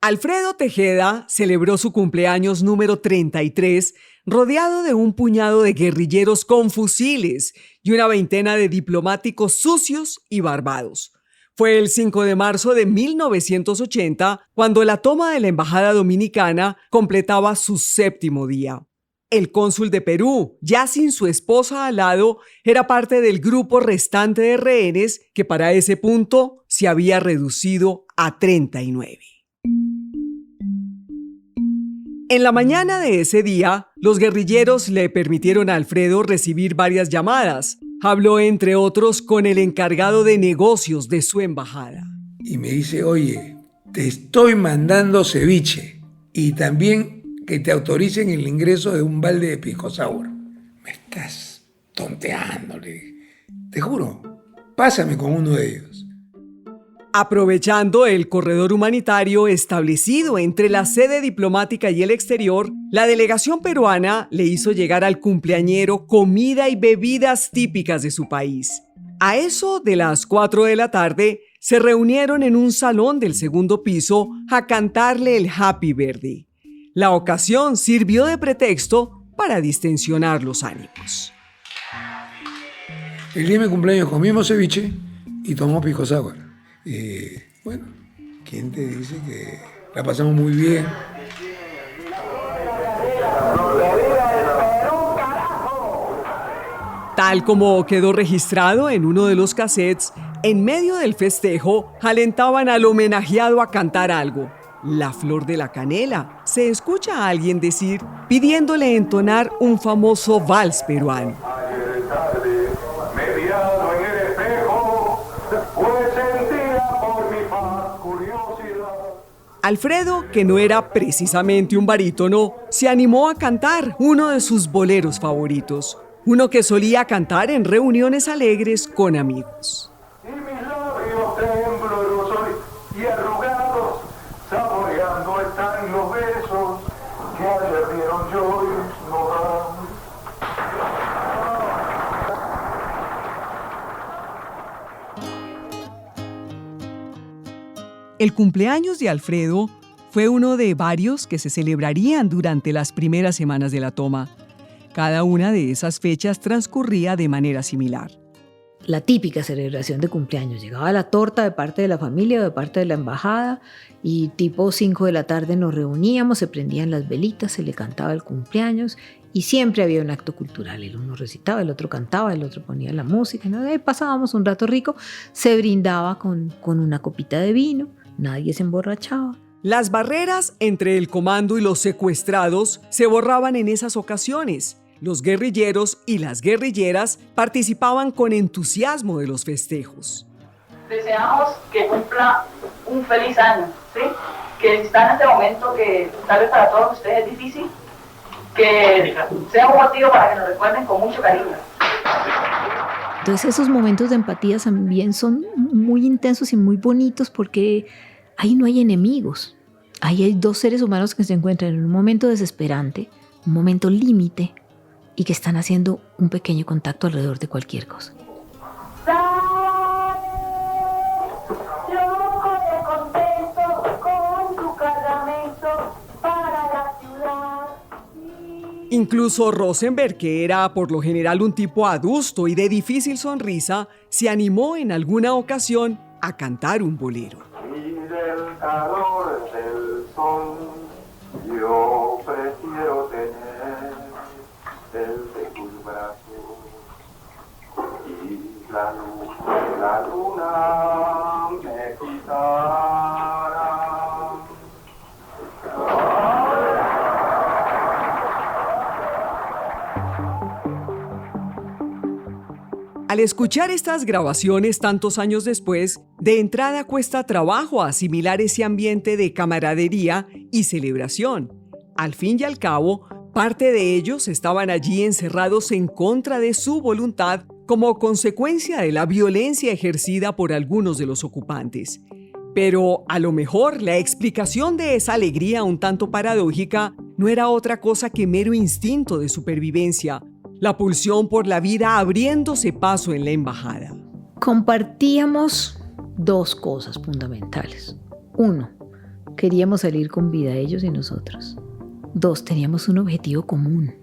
Alfredo Tejeda celebró su cumpleaños número 33 rodeado de un puñado de guerrilleros con fusiles y una veintena de diplomáticos sucios y barbados. Fue el 5 de marzo de 1980 cuando la toma de la embajada dominicana completaba su 7º día. El cónsul de Perú, ya sin su esposa al lado, era parte del grupo restante de rehenes que para ese punto se había reducido a 39. En la mañana de ese día, los guerrilleros le permitieron a Alfredo recibir varias llamadas. Habló, entre otros, con el encargado de negocios de su embajada. Y me dice, oye, te estoy mandando ceviche y también que te autoricen el ingreso de un balde de pisco sour. Me estás tonteando, le dije. Te juro, pásame con uno de ellos. Aprovechando el corredor humanitario establecido entre la sede diplomática y el exterior, la delegación peruana le hizo llegar al cumpleañero comida y bebidas típicas de su país. A eso de las 4 de la tarde, se reunieron en un salón del 2º piso a cantarle el Happy Birthday. La ocasión sirvió de pretexto para distensionar los ánimos. El día de mi cumpleaños comimos ceviche y tomamos pisco sour. Bueno, ¿quién te dice que la pasamos muy bien? Tal como quedó registrado en uno de los cassettes, en medio del festejo alentaban al homenajeado a cantar algo. La flor de la canela, se escucha a alguien decir, pidiéndole entonar un famoso vals peruano. Alfredo, que no era precisamente un barítono, se animó a cantar uno de sus boleros favoritos, uno que solía cantar en reuniones alegres con amigos. Y mis labios temblorosos y arrugados, saboreando están los besos que ayer dieron yo y no dan. El cumpleaños de Alfredo fue uno de varios que se celebrarían durante las primeras semanas de la toma. Cada una de esas fechas transcurría de manera similar. La típica celebración de cumpleaños. Llegaba la torta de parte de la familia o de parte de la embajada y tipo 5 de la tarde nos reuníamos, se prendían las velitas, se le cantaba el cumpleaños y siempre había un acto cultural. El uno recitaba, el otro cantaba, el otro ponía la música, ¿no? Ahí pasábamos un rato rico, se brindaba con una copita de vino, nadie se emborrachaba. Las barreras entre el comando y los secuestrados se borraban en esas ocasiones. Los guerrilleros y las guerrilleras participaban con entusiasmo de los festejos. Deseamos que cumpla un feliz año, ¿sí? Que está en este momento que tal vez para todos ustedes es difícil, que sea un motivo para que nos recuerden con mucho cariño. Entonces esos momentos de empatía también son muy intensos y muy bonitos porque ahí no hay enemigos. Ahí hay dos seres humanos que se encuentran en un momento desesperante, un momento límite, y que están haciendo un pequeño contacto alrededor de cualquier cosa. Incluso Rosenberg, que era por lo general un tipo adusto y de difícil sonrisa, se animó en alguna ocasión a cantar un bolero. Y del calor del sol yo prefiero tener el de tus brazos y la luz de la luna me quitará. Al escuchar estas grabaciones tantos años después, de entrada cuesta trabajo asimilar ese ambiente de camaradería y celebración. Al fin y al cabo, parte de ellos estaban allí encerrados en contra de su voluntad como consecuencia de la violencia ejercida por algunos de los ocupantes. Pero a lo mejor la explicación de esa alegría un tanto paradójica no era otra cosa que mero instinto de supervivencia, la pulsión por la vida abriéndose paso en la embajada. Compartíamos dos cosas fundamentales. Uno, queríamos salir con vida, ellos y nosotros. 2, teníamos un objetivo común,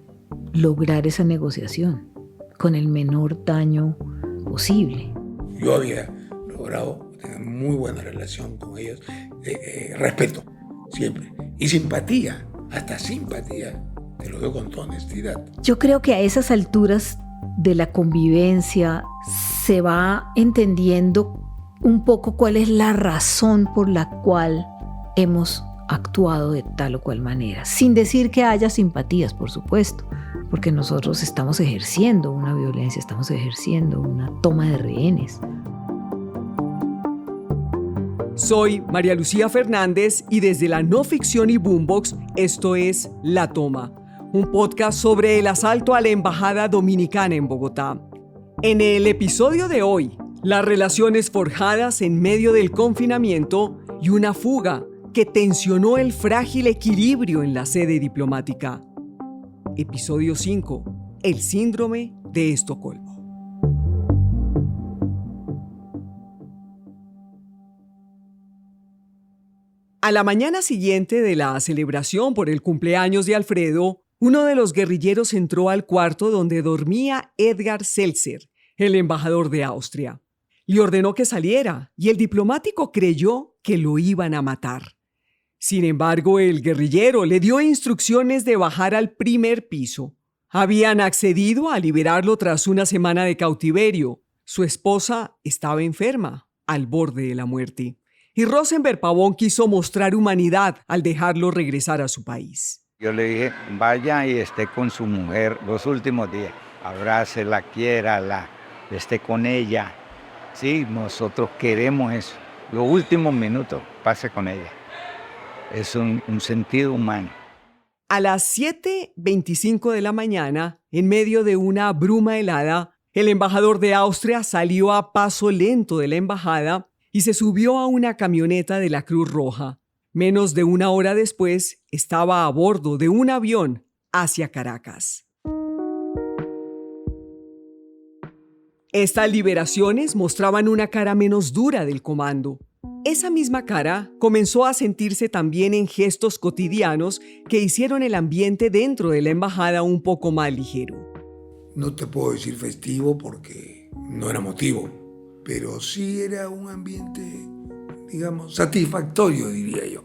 lograr esa negociación con el menor daño posible. Yo había logrado tener muy buena relación con ellos, respeto siempre, y simpatía, hasta simpatía, te lo digo con toda honestidad. Yo creo que a esas alturas de la convivencia se va entendiendo un poco cuál es la razón por la cual hemos actuado de tal o cual manera, sin decir que haya simpatías, por supuesto, porque nosotros estamos ejerciendo una violencia, estamos ejerciendo una toma de rehenes. Soy María Lucía Fernández y desde la no ficción y Boombox, esto es La Toma, un podcast sobre el asalto a la Embajada Dominicana en Bogotá. En el episodio de hoy, las relaciones forjadas en medio del confinamiento y una fuga que tensionó el frágil equilibrio en la sede diplomática. Episodio 5. El síndrome de Estocolmo. A la mañana siguiente de la celebración por el cumpleaños de Alfredo, uno de los guerrilleros entró al cuarto donde dormía Edgar Seltzer, el embajador de Austria. Le ordenó que saliera y el diplomático creyó que lo iban a matar. Sin embargo, el guerrillero le dio instrucciones de bajar al primer piso. Habían accedido a liberarlo tras una semana de cautiverio. Su esposa estaba enferma, al borde de la muerte. Y Rosenberg Pavón quiso mostrar humanidad al dejarlo regresar a su país. Yo le dije, vaya y esté con su mujer los últimos días. Abrácela, quiérala, esté con ella. Sí, nosotros queremos eso. Los últimos minutos, pase con ella. Es un sentido humano. A las 7:25 de la mañana, en medio de una bruma helada, el embajador de Austria salió a paso lento de la embajada y se subió a una camioneta de la Cruz Roja. Menos de una hora después, estaba a bordo de un avión hacia Caracas. Estas liberaciones mostraban una cara menos dura del comando. Esa misma cara comenzó a sentirse también en gestos cotidianos que hicieron el ambiente dentro de la embajada un poco más ligero. No te puedo decir festivo porque no era motivo, pero sí era un ambiente, digamos, satisfactorio, diría yo.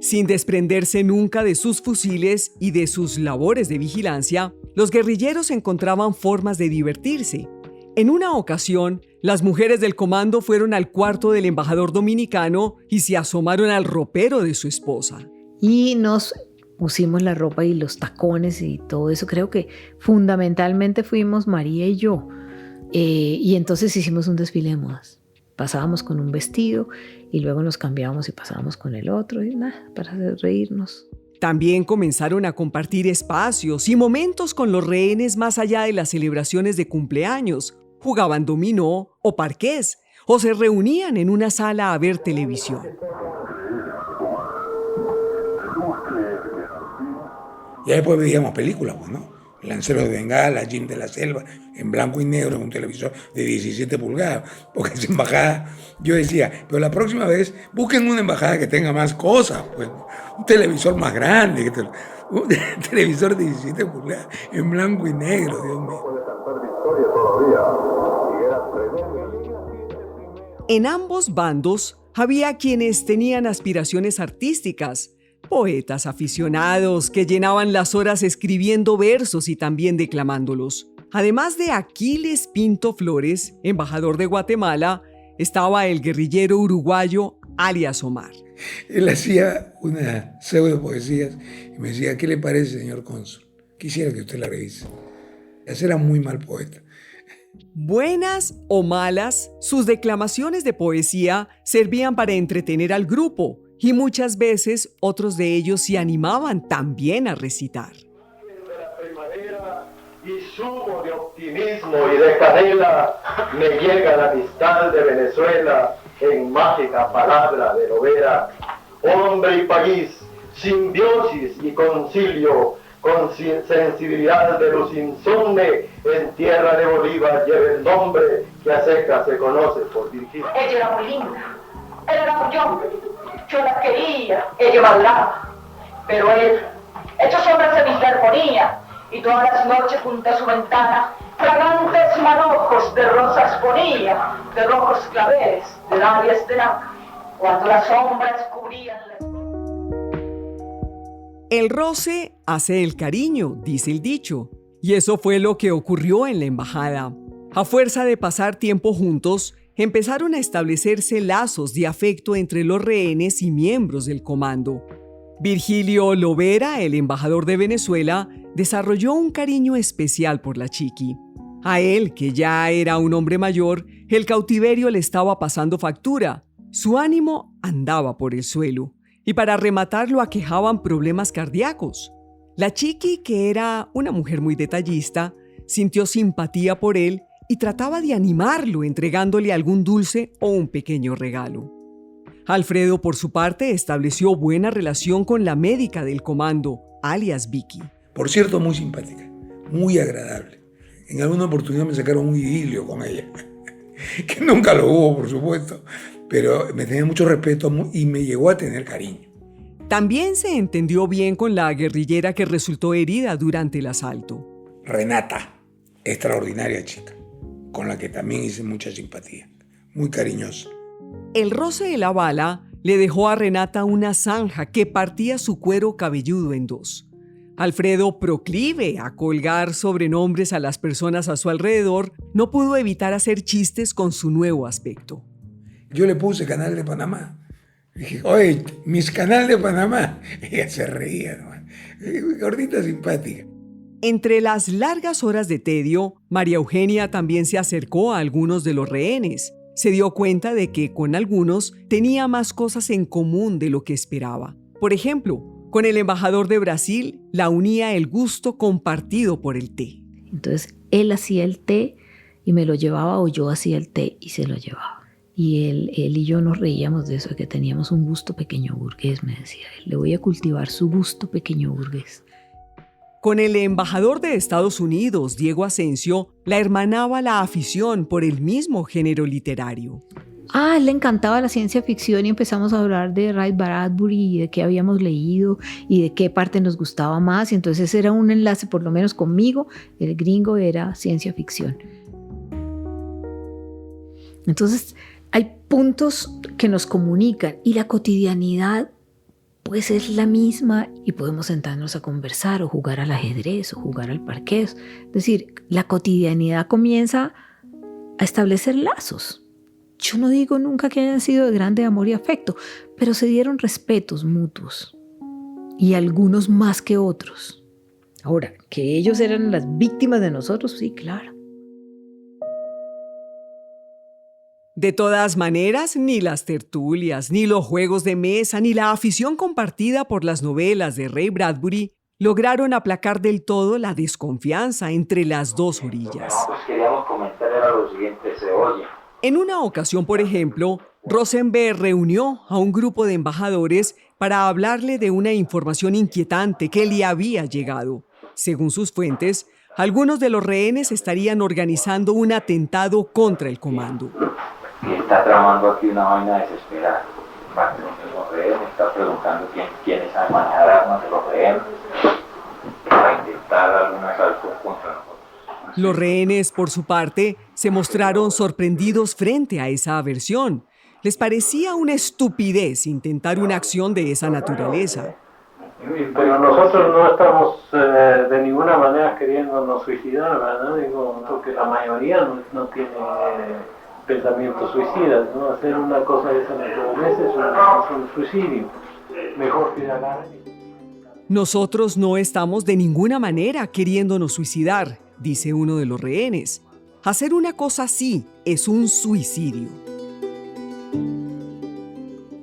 Sin desprenderse nunca de sus fusiles y de sus labores de vigilancia, los guerrilleros encontraban formas de divertirse. En una ocasión, las mujeres del comando fueron al cuarto del embajador dominicano y se asomaron al ropero de su esposa. Y nos pusimos la ropa y los tacones y todo eso. Creo que fundamentalmente fuimos María y yo. Y entonces hicimos un desfile de modas. Pasábamos con un vestido y luego nos cambiábamos y pasábamos con el otro y nada, para reírnos. También comenzaron a compartir espacios y momentos con los rehenes más allá de las celebraciones de cumpleaños. Jugaban dominó o parqués o se reunían en una sala a ver televisión. Ya después veíamos películas, pues, ¿no? Lanceros de Bengala, Jim de la Selva, en blanco y negro, en un televisor de 17 pulgadas, porque esa embajada, yo decía, pero la próxima vez busquen una embajada que tenga más cosas, pues, un televisor más grande, un televisor de 17 pulgadas, en blanco y negro, Dios mío. En ambos bandos había quienes tenían aspiraciones artísticas, poetas aficionados que llenaban las horas escribiendo versos y también declamándolos. Además de Aquiles Pinto Flores, embajador de Guatemala, estaba el guerrillero uruguayo alias Omar. Él hacía una pseudo poesías y me decía, ¿qué le parece, señor cónsul? Quisiera que usted la revise. Ese era muy mal poeta. Buenas o malas, sus declamaciones de poesía servían para entretener al grupo y muchas veces otros de ellos se animaban también a recitar. Y sumo de optimismo y de canela me llega la amistad de Venezuela en mágica palabra de Lovera. Hombre y país, simbiosis y concilio, con sensibilidad de luz insomne, en tierra de Bolívar lleva el nombre que a secas se conoce por Virginia. Ella era muy linda, él era muy hombre, Yo la quería, ella bailaba, pero él, hecho sombras de mi armonía, y todas las noches junto a su ventana, fragantes manojos de rosas ponía, de rojos claveles, de dalias de nácar, cuando las sombras cubrían las... El roce hace el cariño, dice el dicho, y eso fue lo que ocurrió en la embajada. A fuerza de pasar tiempo juntos, empezaron a establecerse lazos de afecto entre los rehenes y miembros del comando. Virgilio Lovera, el embajador de Venezuela, desarrolló un cariño especial por la Chiqui. A él, que ya era un hombre mayor, el cautiverio le estaba pasando factura. Su ánimo andaba por el suelo. Y para rematar lo aquejaban problemas cardíacos. La Chiqui, que era una mujer muy detallista, sintió simpatía por él y trataba de animarlo entregándole algún dulce o un pequeño regalo. Alfredo, por su parte, estableció buena relación con la médica del comando, alias Vicky. Por cierto, muy simpática, muy agradable. En alguna oportunidad me sacaron un idilio con ella, que nunca lo hubo, por supuesto, pero me tenía mucho respeto y me llegó a tener cariño. También se entendió bien con la guerrillera que resultó herida durante el asalto. Renata, extraordinaria chica, con la que también hice mucha simpatía, muy cariñosa. El roce de la bala le dejó a Renata una zanja que partía su cuero cabelludo en dos. Alfredo, proclive a colgar sobrenombres a las personas a su alrededor, no pudo evitar hacer chistes con su nuevo aspecto. Yo le puse Canal de Panamá. Dije, oye, mis Canal de Panamá. Ella se reía, ¿no? Gordita simpática. Entre las largas horas de tedio, María Eugenia también se acercó a algunos de los rehenes. Se dio cuenta de que con algunos tenía más cosas en común de lo que esperaba. Por ejemplo, con el embajador de Brasil la unía el gusto compartido por el té. Entonces él hacía el té y me lo llevaba, o yo hacía el té y se lo llevaba. Y él y yo nos reíamos de eso, de que teníamos un gusto pequeño burgués, me decía él. Le voy a cultivar su gusto pequeño burgués. Con el embajador de Estados Unidos, Diego Asensio, la hermanaba la afición por el mismo género literario. A él le encantaba la ciencia ficción y empezamos a hablar de Ray Bradbury y de qué habíamos leído y de qué parte nos gustaba más. Y entonces ese era un enlace, por lo menos conmigo, el gringo era ciencia ficción. Entonces hay puntos que nos comunican y la cotidianidad pues es la misma y podemos sentarnos a conversar o jugar al ajedrez o jugar al parqués. Es decir, la cotidianidad comienza a establecer lazos. Yo no digo nunca que hayan sido de grande amor y afecto, pero se dieron respetos mutuos y algunos más que otros. Ahora, que ellos eran las víctimas de nosotros, sí, claro. De todas maneras, ni las tertulias, ni los juegos de mesa, ni la afición compartida por las novelas de Ray Bradbury lograron aplacar del todo la desconfianza entre las dos orillas. Queríamos comentar era lo siguiente, oye. En una ocasión, por ejemplo, Rosenberg reunió a un grupo de embajadores para hablarle de una información inquietante que le había llegado. Según sus fuentes, algunos de los rehenes estarían organizando un atentado contra el comando. Y está tramando aquí una vaina desesperada. Los rehenes, está preguntando quiénes saben manejar armas de los rehenes para intentar algún asalto contra nosotros. Los rehenes, por su parte, se mostraron sorprendidos frente a esa aversión. Les parecía una estupidez intentar una acción de esa naturaleza. Pero nosotros no estamos de ninguna manera queriéndonos suicidar, ¿verdad? Digo, porque la mayoría no tiene pensamientos suicidas, ¿no? Hacer una cosa de esa naturaleza es un suicidio. Mejor que agarren. Nosotros no estamos de ninguna manera queriéndonos suicidar, dice uno de los rehenes. Hacer una cosa así es un suicidio.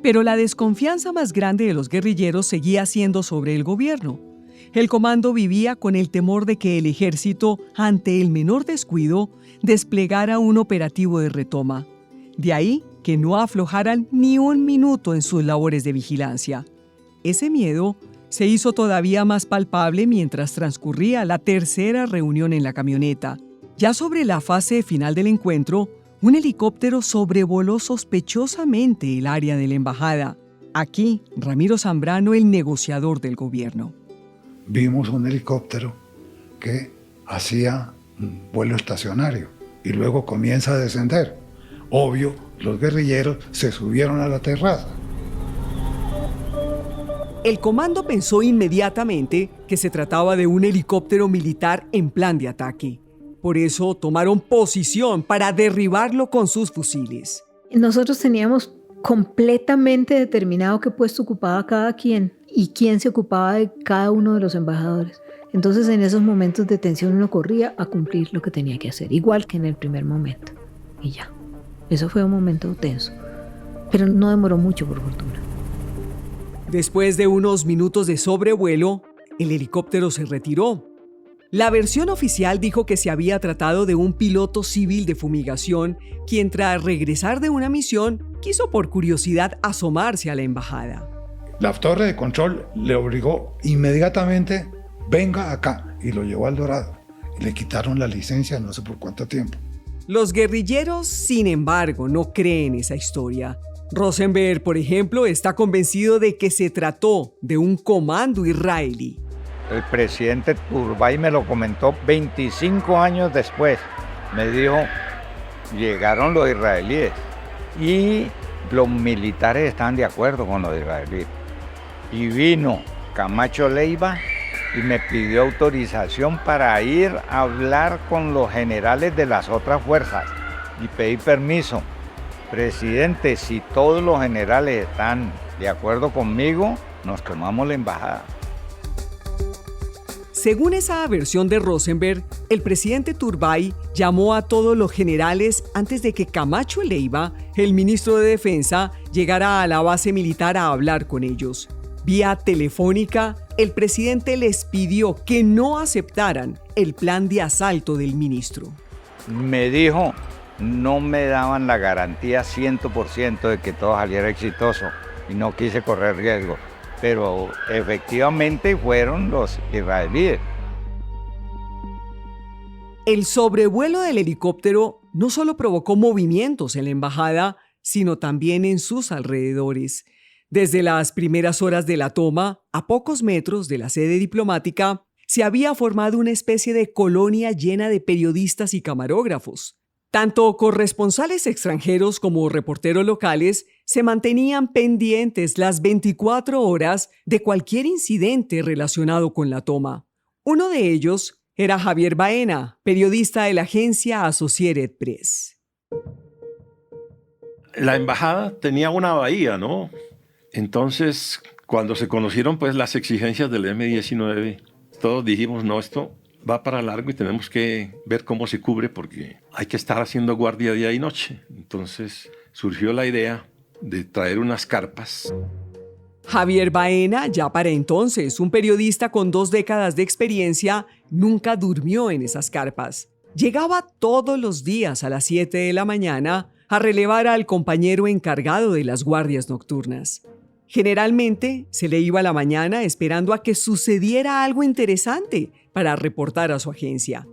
Pero la desconfianza más grande de los guerrilleros seguía siendo sobre el gobierno. El comando vivía con el temor de que el ejército, ante el menor descuido, desplegara un operativo de retoma. De ahí que no aflojaran ni un minuto en sus labores de vigilancia. Ese miedo se hizo todavía más palpable mientras transcurría la tercera reunión en la camioneta. Ya sobre la fase final del encuentro, un helicóptero sobrevoló sospechosamente el área de la embajada. Aquí, Ramiro Zambrano, el negociador del gobierno. Vimos un helicóptero que hacía un vuelo estacionario y luego comienza a descender. Obvio, los guerrilleros se subieron a la terraza. El comando pensó inmediatamente que se trataba de un helicóptero militar en plan de ataque. Por eso tomaron posición para derribarlo con sus fusiles. Nosotros teníamos completamente determinado qué puesto ocupaba cada quien y quién se ocupaba de cada uno de los embajadores. Entonces, en esos momentos de tensión uno corría a cumplir lo que tenía que hacer, igual que en el primer momento. Y ya. Eso fue un momento tenso. Pero no demoró mucho, por fortuna. Después de unos minutos de sobrevuelo, el helicóptero se retiró. La versión oficial dijo que se había tratado de un piloto civil de fumigación, quien tras regresar de una misión, quiso por curiosidad asomarse a la embajada. La torre de control le obligó inmediatamente, venga acá, y lo llevó al Dorado. Y le quitaron la licencia no sé por cuánto tiempo. Los guerrilleros, sin embargo, no creen esa historia. Rosenberg, por ejemplo, está convencido de que se trató de un comando israelí. El presidente Turbay me lo comentó 25 años después. Me dijo, llegaron los israelíes y los militares están de acuerdo con los israelíes. Y vino Camacho Leiva y me pidió autorización para ir a hablar con los generales de las otras fuerzas y pedí permiso. Presidente, si todos los generales están de acuerdo conmigo, nos tomamos la embajada. Según esa versión de Rosenberg, el presidente Turbay llamó a todos los generales antes de que Camacho Leiva, el ministro de Defensa, llegara a la base militar a hablar con ellos. Vía telefónica, el presidente les pidió que no aceptaran el plan de asalto del ministro. Me dijo, no me daban la garantía 100% de que todo saliera exitoso y no quise correr riesgo. Pero efectivamente fueron los israelíes. El sobrevuelo del helicóptero no solo provocó movimientos en la embajada, sino también en sus alrededores. Desde las primeras horas de la toma, a pocos metros de la sede diplomática, se había formado una especie de colonia llena de periodistas y camarógrafos. Tanto corresponsales extranjeros como reporteros locales se mantenían pendientes las 24 horas de cualquier incidente relacionado con la toma. Uno de ellos era Javier Baena, periodista de la agencia Associated Press. La embajada tenía una bahía, ¿no? Entonces, cuando se conocieron pues las exigencias del M-19, todos dijimos, no, esto va para largo y tenemos que ver cómo se cubre porque hay que estar haciendo guardia día y noche. Entonces surgió la idea de traer unas carpas. Javier Baena, ya para entonces un periodista con 2 décadas de experiencia, nunca durmió en esas carpas. Llegaba todos los días a las 7 de la mañana a relevar al compañero encargado de las guardias nocturnas. Generalmente se le iba a la mañana esperando a que sucediera algo interesante para reportar a su agencia.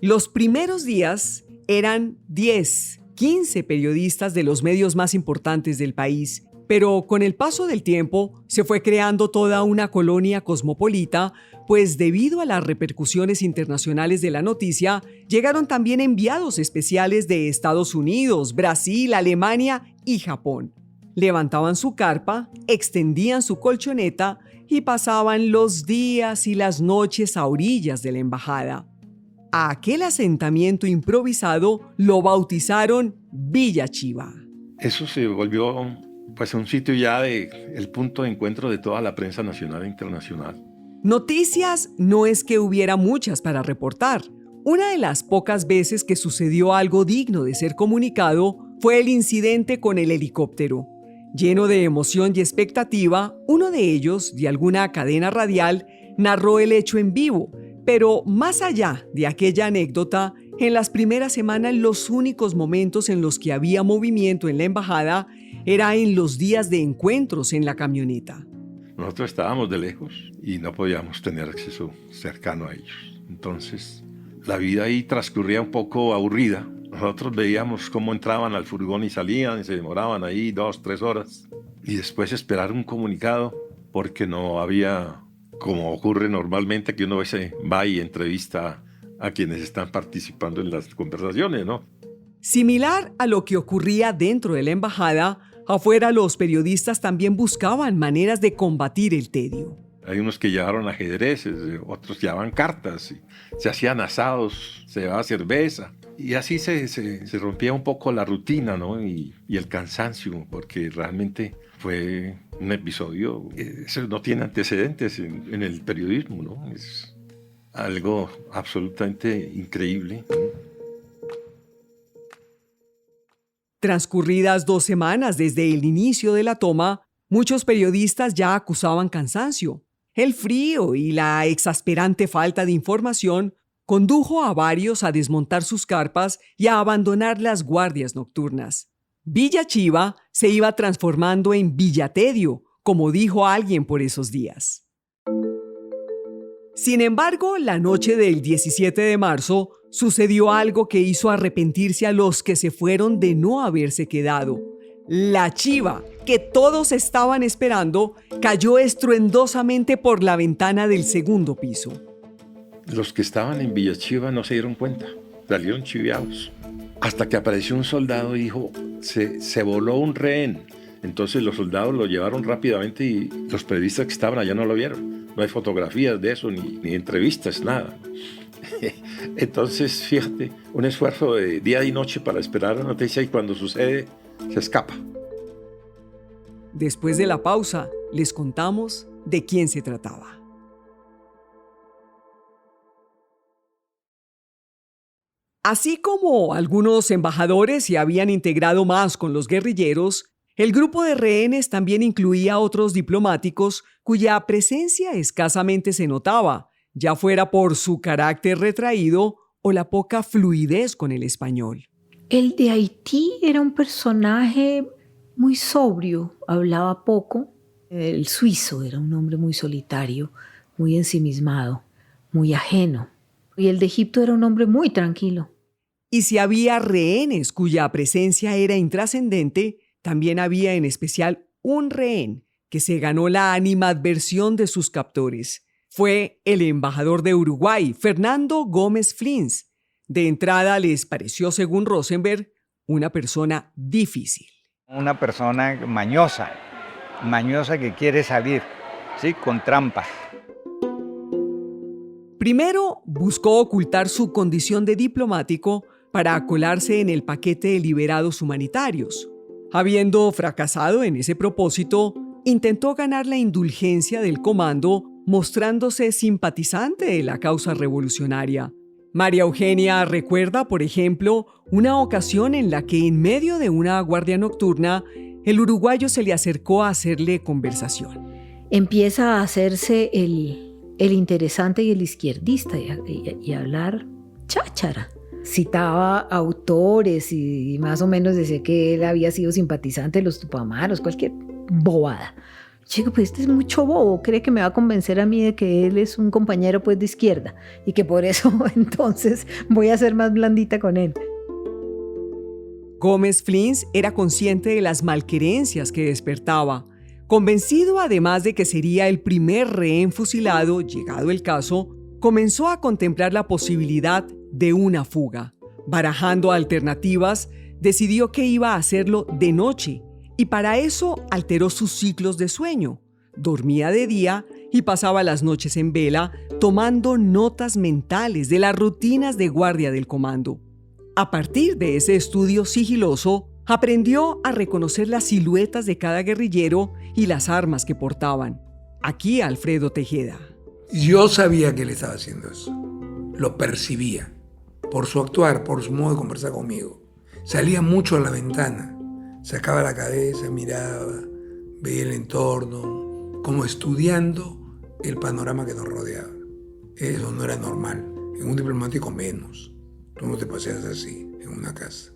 Los primeros días eran 10, 15 periodistas de los medios más importantes del país, pero con el paso del tiempo se fue creando toda una colonia cosmopolita, pues debido a las repercusiones internacionales de la noticia, llegaron también enviados especiales de Estados Unidos, Brasil, Alemania y Japón. Levantaban su carpa, extendían su colchoneta y pasaban los días y las noches a orillas de la embajada. A aquel asentamiento improvisado lo bautizaron Villa Chiva. Eso se volvió pues un sitio ya el punto de encuentro de toda la prensa nacional e internacional. Noticias no es que hubiera muchas para reportar. Una de las pocas veces que sucedió algo digno de ser comunicado fue el incidente con el helicóptero. Lleno de emoción y expectativa, uno de ellos, de alguna cadena radial, narró el hecho en vivo, pero más allá de aquella anécdota, en las primeras semanas los únicos momentos en los que había movimiento en la embajada era en los días de encuentros en la camioneta. Nosotros estábamos de lejos y no podíamos tener acceso cercano a ellos. Entonces, la vida ahí transcurría un poco aburrida. Nosotros veíamos cómo entraban al furgón y salían y se demoraban ahí 2, 3 horas. y después esperar un comunicado porque no había, como ocurre normalmente, que uno va y entrevista a quienes están participando en las conversaciones, ¿no? Similar a lo que ocurría dentro de la embajada, afuera los periodistas también buscaban maneras de combatir el tedio. Hay unos que llevaron ajedrezes, otros llevaban cartas, y se hacían asados, se llevaba cerveza. Y así se rompía un poco la rutina, ¿no? Y el cansancio, porque realmente fue un episodio, eso no tiene antecedentes en el periodismo, ¿no? Es algo absolutamente increíble, ¿no? Transcurridas 2 semanas desde el inicio de la toma, muchos periodistas ya acusaban cansancio. El frío y la exasperante falta de información condujo a varios a desmontar sus carpas y a abandonar las guardias nocturnas. Villa Chiva se iba transformando en Villa Tedio, como dijo alguien por esos días. Sin embargo, la noche del 17 de marzo sucedió algo que hizo arrepentirse a los que se fueron de no haberse quedado. La chiva, que todos estaban esperando, cayó estruendosamente por la ventana del segundo piso. Los que estaban en Villa Chiva no se dieron cuenta, salieron chiviados. Hasta que apareció un soldado y dijo, se voló un rehén. Entonces los soldados lo llevaron rápidamente y los periodistas que estaban allá no lo vieron. No hay fotografías de eso, ni entrevistas, nada. Entonces, fíjate, un esfuerzo de día y noche para esperar la noticia y cuando sucede, se escapa. Después de la pausa, les contamos de quién se trataba. Así como algunos embajadores se habían integrado más con los guerrilleros, el grupo de rehenes también incluía a otros diplomáticos cuya presencia escasamente se notaba, ya fuera por su carácter retraído o la poca fluidez con el español. El de Haití era un personaje muy sobrio, hablaba poco. El suizo era un hombre muy solitario, muy ensimismado, muy ajeno. Y el de Egipto era un hombre muy tranquilo. Y si había rehenes cuya presencia era intrascendente, también había en especial un rehén que se ganó la animadversión de sus captores. Fue el embajador de Uruguay, Fernando Gómez Flins. De entrada les pareció, según Rosenberg, una persona difícil. Una persona mañosa que quiere salir, ¿sí? Con trampas. Primero, buscó ocultar su condición de diplomático para acolarse en el paquete de liberados humanitarios. Habiendo fracasado en ese propósito, intentó ganar la indulgencia del comando mostrándose simpatizante de la causa revolucionaria. María Eugenia recuerda, por ejemplo, una ocasión en la que en medio de una guardia nocturna, el uruguayo se le acercó a hacerle conversación. Empieza a hacerse el interesante y el izquierdista y a hablar cháchara. Citaba autores y más o menos decía que él había sido simpatizante de los Tupamaros, cualquier bobada. Chico, pues este es mucho bobo, cree que me va a convencer a mí de que él es un compañero pues de izquierda y que por eso entonces voy a ser más blandita con él. Gómez Flins era consciente de las malquerencias que despertaba. Convencido además de que sería el primer rehén fusilado, llegado el caso, comenzó a contemplar la posibilidad de una fuga. Barajando alternativas, decidió que iba a hacerlo de noche y para eso alteró sus ciclos de sueño. Dormía de día y pasaba las noches en vela tomando notas mentales de las rutinas de guardia del comando. A partir de ese estudio sigiloso, aprendió a reconocer las siluetas de cada guerrillero y las armas que portaban. Aquí Alfredo Tejeda. Yo sabía que él estaba haciendo eso. Lo percibía. Por su actuar, por su modo de conversar conmigo. Salía mucho a la ventana. Sacaba la cabeza, miraba, veía el entorno, como estudiando el panorama que nos rodeaba. Eso no era normal. En un diplomático menos. Tú no te paseas así en una casa.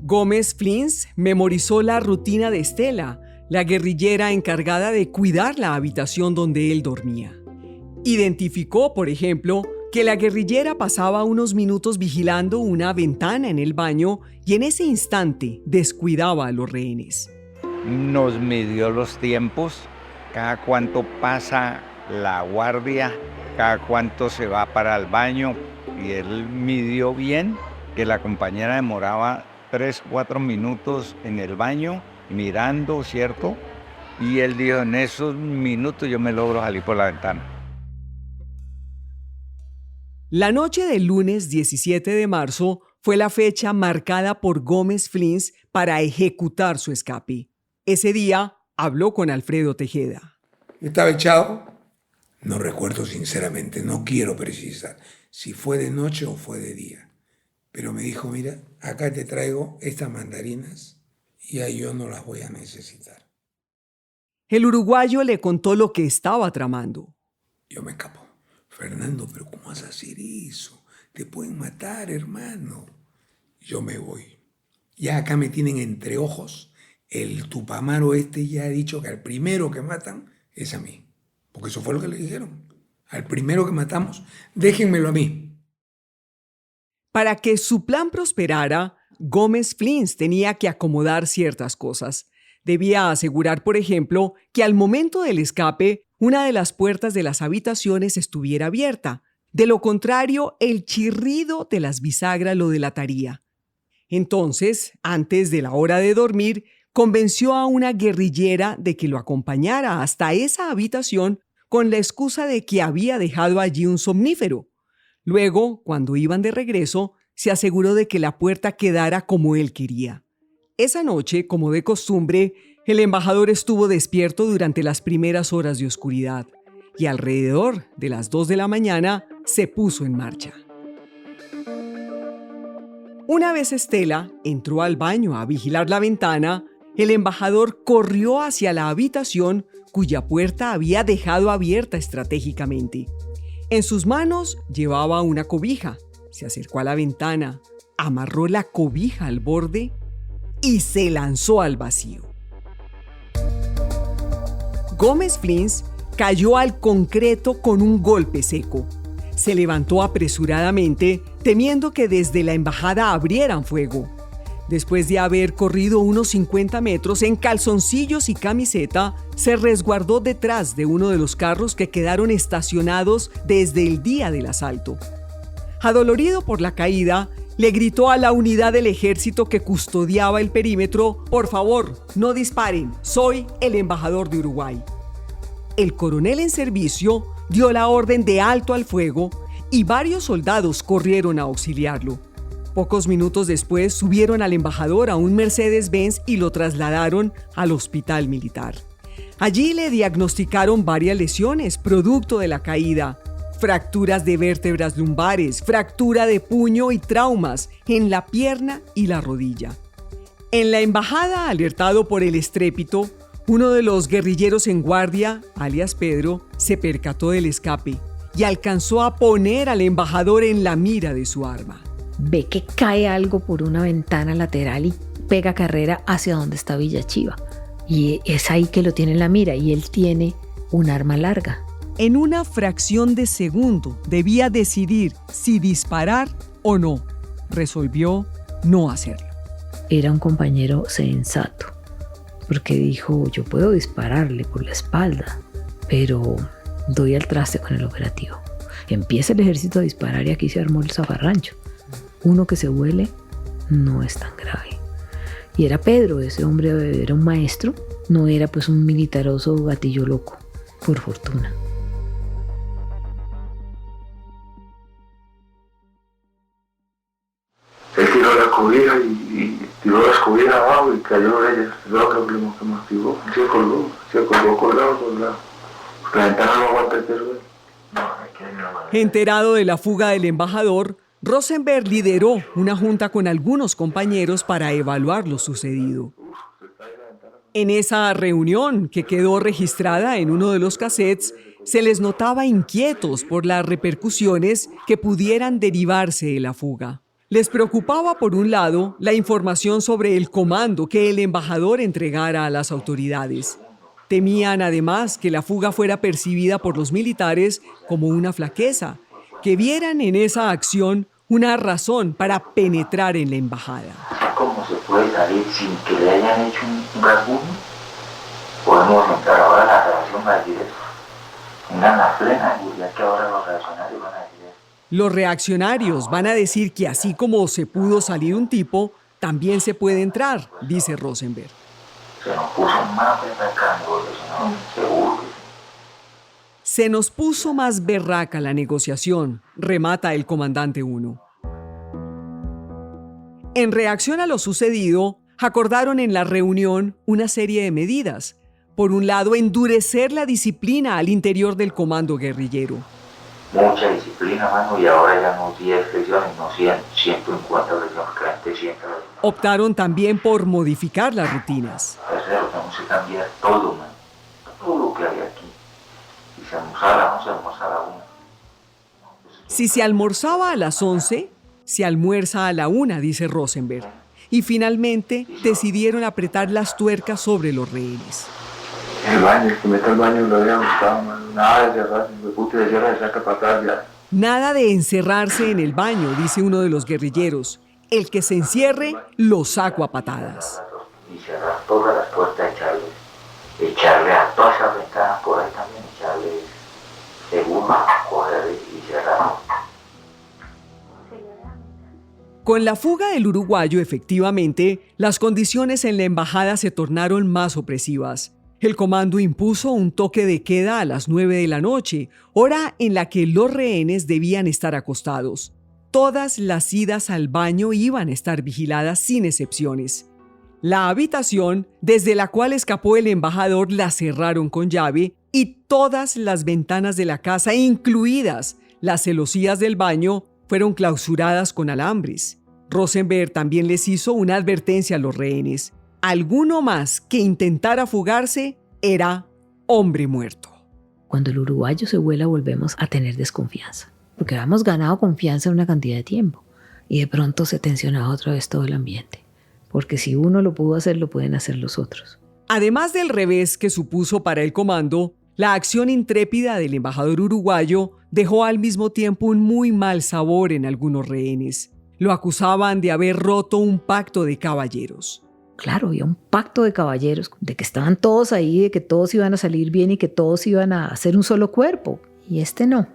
Gómez Flins memorizó la rutina de Estela, la guerrillera encargada de cuidar la habitación donde él dormía. Identificó, por ejemplo, que la guerrillera pasaba unos minutos vigilando una ventana en el baño y en ese instante descuidaba a los rehenes. nos midió los tiempos, cada cuánto pasa la guardia, cada cuánto se va para el baño, y él midió bien que la compañera demoraba 3-4 minutos en el baño mirando, ¿cierto? Y él dijo, en esos minutos yo me logro salir por la ventana. La noche del lunes 17 de marzo fue la fecha marcada por Gómez Flins para ejecutar su escape. Ese día habló con Alfredo Tejeda. Estaba echado, no recuerdo sinceramente, no quiero precisar si fue de noche o fue de día. Pero me dijo, mira, acá te traigo estas mandarinas y ahí yo no las voy a necesitar. El uruguayo le contó lo que estaba tramando. Yo me escapo. Fernando, pero ¿cómo vas a hacer eso? Te pueden matar, hermano. Yo me voy. Ya acá me tienen entre ojos. El Tupamaro ya ha dicho que al primero que matan es a mí. Porque eso fue lo que le dijeron. Al primero que matamos, déjenmelo a mí. Para que su plan prosperara, Gómez Flins tenía que acomodar ciertas cosas. Debía asegurar, por ejemplo, que al momento del escape, una de las puertas de las habitaciones estuviera abierta. De lo contrario, el chirrido de las bisagras lo delataría. Entonces, antes de la hora de dormir, convenció a una guerrillera de que lo acompañara hasta esa habitación con la excusa de que había dejado allí un somnífero. Luego, cuando iban de regreso, se aseguró de que la puerta quedara como él quería. Esa noche, como de costumbre, el embajador estuvo despierto durante las primeras horas de oscuridad y alrededor de las 2 de la mañana se puso en marcha. Una vez Estela entró al baño a vigilar la ventana, el embajador corrió hacia la habitación cuya puerta había dejado abierta estratégicamente. En sus manos llevaba una cobija. Se acercó a la ventana, amarró la cobija al borde y se lanzó al vacío. Gómez Flins cayó al concreto con un golpe seco. Se levantó apresuradamente, temiendo que desde la embajada abrieran fuego. Después de haber corrido unos 50 metros en calzoncillos y camiseta, se resguardó detrás de uno de los carros que quedaron estacionados desde el día del asalto. Adolorido por la caída, le gritó a la unidad del ejército que custodiaba el perímetro: «Por favor, no disparen, soy el embajador de Uruguay». El coronel en servicio dio la orden de alto al fuego y varios soldados corrieron a auxiliarlo. Pocos minutos después subieron al embajador a un Mercedes-Benz y lo trasladaron al hospital militar. Allí le diagnosticaron varias lesiones producto de la caída: fracturas de vértebras lumbares, fractura de puño y traumas en la pierna y la rodilla. En la embajada, alertado por el estrépito, uno de los guerrilleros en guardia, alias Pedro, se percató del escape y alcanzó a poner al embajador en la mira de su arma. Ve que cae algo por una ventana lateral y pega carrera hacia donde está Villa Chiva. Y es ahí que lo tiene en la mira, y él tiene un arma larga. En una fracción de segundo debía decidir si disparar o no. Resolvió no hacerlo. Era un compañero sensato, porque dijo: yo puedo dispararle por la espalda, pero doy al traste con el operativo. Empieza el ejército a disparar y aquí se armó el zafarrancho. Uno que se huele no es tan grave. Y era Pedro, ese hombre era un maestro, no era pues un militaroso gatillo loco, por fortuna. Él tiró la cobija y tiró la cobija abajo y cayó de ella. Yo creo que lo que más tiró. Se colgó colgado. La ventana no aguanta el peso. Enterado de la fuga del embajador, Rosenberg lideró una junta con algunos compañeros para evaluar lo sucedido. En esa reunión, que quedó registrada en uno de los cassettes, se les notaba inquietos por las repercusiones que pudieran derivarse de la fuga. Les preocupaba, por un lado, la información sobre el comando que el embajador entregara a las autoridades. Temían además que la fuga fuera percibida por los militares como una flaqueza, que vieran en esa acción una razón para penetrar en la embajada. ¿Cómo se puede salir sin que le hayan hecho un rasguño? Podemos entrar ahora a la redacción para decir eso. Tengan la plena seguridad que ahora los reaccionarios van a decir eso. Los reaccionarios van a decir que así como se pudo salir un tipo, también se puede entrar, dice Rosenberg. Se nos puso más berraca la negociación, seguro. Se nos puso más berraca la negociación, remata el comandante 1. En reacción a lo sucedido, acordaron en la reunión una serie de medidas. Por un lado, endurecer la disciplina al interior del comando guerrillero. Mucha disciplina, mano, y ahora ya no 10 flexiones, no 150 flexiones, que antes 100 flexiones. Optaron también por modificar las rutinas. Tercero, tenemos que cambiar todo, man. Todo lo que hay aquí. Si se almorzara, no se almorzara una. Si se almorzaba a las 11, se almuerza a la 1, dice Rosenberg. Y finalmente decidieron apretar las tuercas sobre los rehenes. El baño, el que meta el baño lo había gustado, man. Nada de cerrarse, me pute de cierre, saca patadas ya. Nada de encerrarse en el baño, dice uno de los guerrilleros. El que se encierre, lo saco a patadas. Y cerrar todas las puertas, echarle a todas esas ventanas por ahí también, echarle seguro, coger y cerrar. Con la fuga del uruguayo, efectivamente, las condiciones en la embajada se tornaron más opresivas. El comando impuso un toque de queda a las 9 de la noche, hora en la que los rehenes debían estar acostados. Todas las idas al baño iban a estar vigiladas sin excepciones. La habitación, desde la cual escapó el embajador, la cerraron con llave y todas las ventanas de la casa, incluidas las celosías del baño, fueron clausuradas con alambres. Rosenberg también les hizo una advertencia a los rehenes. Alguno más que intentara fugarse era hombre muerto. Cuando el uruguayo se vuela, volvemos a tener desconfianza, porque habíamos ganado confianza en una cantidad de tiempo y de pronto se tensionaba otra vez todo el ambiente, porque si uno lo pudo hacer, lo pueden hacer los otros. Además del revés que supuso para el comando, la acción intrépida del embajador uruguayo dejó al mismo tiempo un muy mal sabor en algunos rehenes. Lo acusaban de haber roto un pacto de caballeros. Claro, había un pacto de caballeros, de que estaban todos ahí, de que todos iban a salir bien y que todos iban a hacer un solo cuerpo. Y no,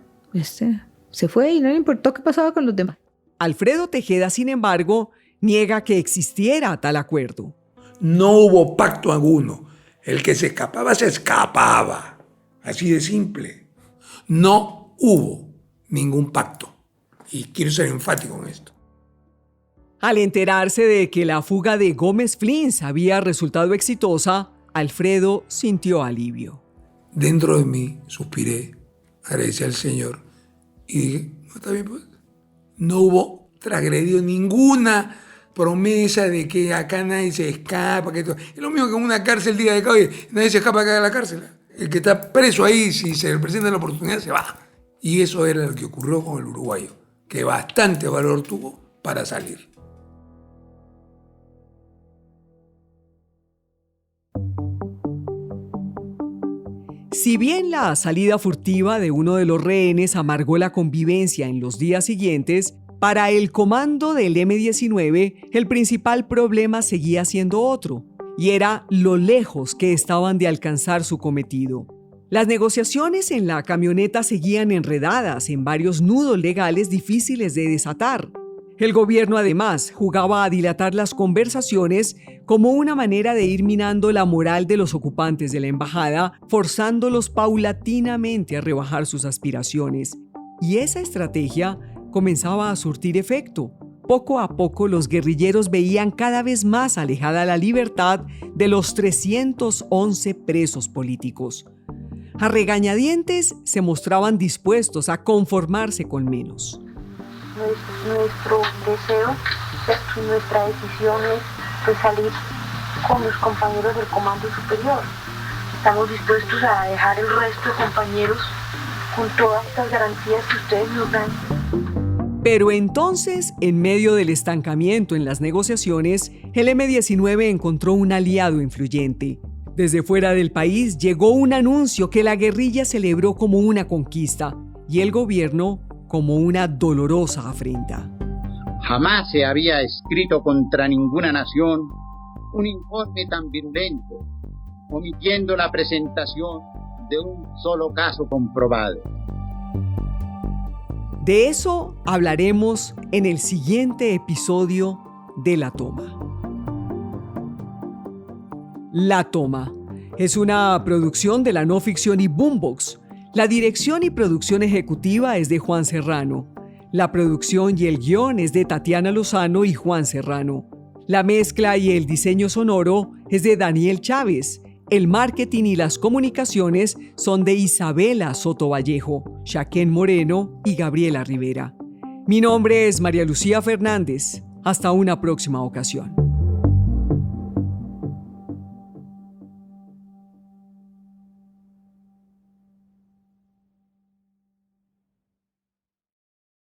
se fue y no le importó qué pasaba con los demás. Alfredo Tejeda, sin embargo, niega que existiera tal acuerdo. No hubo pacto alguno. El que se escapaba, se escapaba. Así de simple. No hubo ningún pacto. Y quiero ser enfático en esto. Al enterarse de que la fuga de Gómez Flins había resultado exitosa, Alfredo sintió alivio. Dentro de mí suspiré, agradecí al Señor y dije, no, está bien, pues. No hubo transgredido ninguna promesa de que acá nadie se escapa. Que es lo mismo que en una cárcel diga de que oye, nadie se escapa acá de la cárcel. El que está preso ahí, si se le presenta la oportunidad, se va. Y eso era lo que ocurrió con el uruguayo, que bastante valor tuvo para salir. Si bien la salida furtiva de uno de los rehenes amargó la convivencia en los días siguientes, para el comando del M-19 el principal problema seguía siendo otro, y era lo lejos que estaban de alcanzar su cometido. Las negociaciones en la camioneta seguían enredadas en varios nudos legales difíciles de desatar. El gobierno además jugaba a dilatar las conversaciones como una manera de ir minando la moral de los ocupantes de la embajada, forzándolos paulatinamente a rebajar sus aspiraciones. Y esa estrategia comenzaba a surtir efecto. Poco a poco los guerrilleros veían cada vez más alejada la libertad de los 311 presos políticos. A regañadientes se mostraban dispuestos a conformarse con menos. Nuestro deseo y nuestra decisión es salir con los compañeros del Comando Superior. Estamos dispuestos a dejar el resto de compañeros con todas estas garantías que ustedes nos dan. Pero entonces, en medio del estancamiento en las negociaciones, el M-19 encontró un aliado influyente. Desde fuera del país llegó un anuncio que la guerrilla celebró como una conquista y el gobierno como una dolorosa afrenta. Jamás se había escrito contra ninguna nación un informe tan virulento omitiendo la presentación de un solo caso comprobado. De eso hablaremos en el siguiente episodio de La Toma. La Toma es una producción de la no ficción y Boombox. La dirección y producción ejecutiva es de Juan Serrano. La producción y el guión es de Tatiana Lozano y Juan Serrano. La mezcla y el diseño sonoro es de Daniel Chávez. El marketing y las comunicaciones son de Isabela Soto Vallejo, Shaquén Moreno y Gabriela Rivera. Mi nombre es María Lucía Fernández. Hasta una próxima ocasión.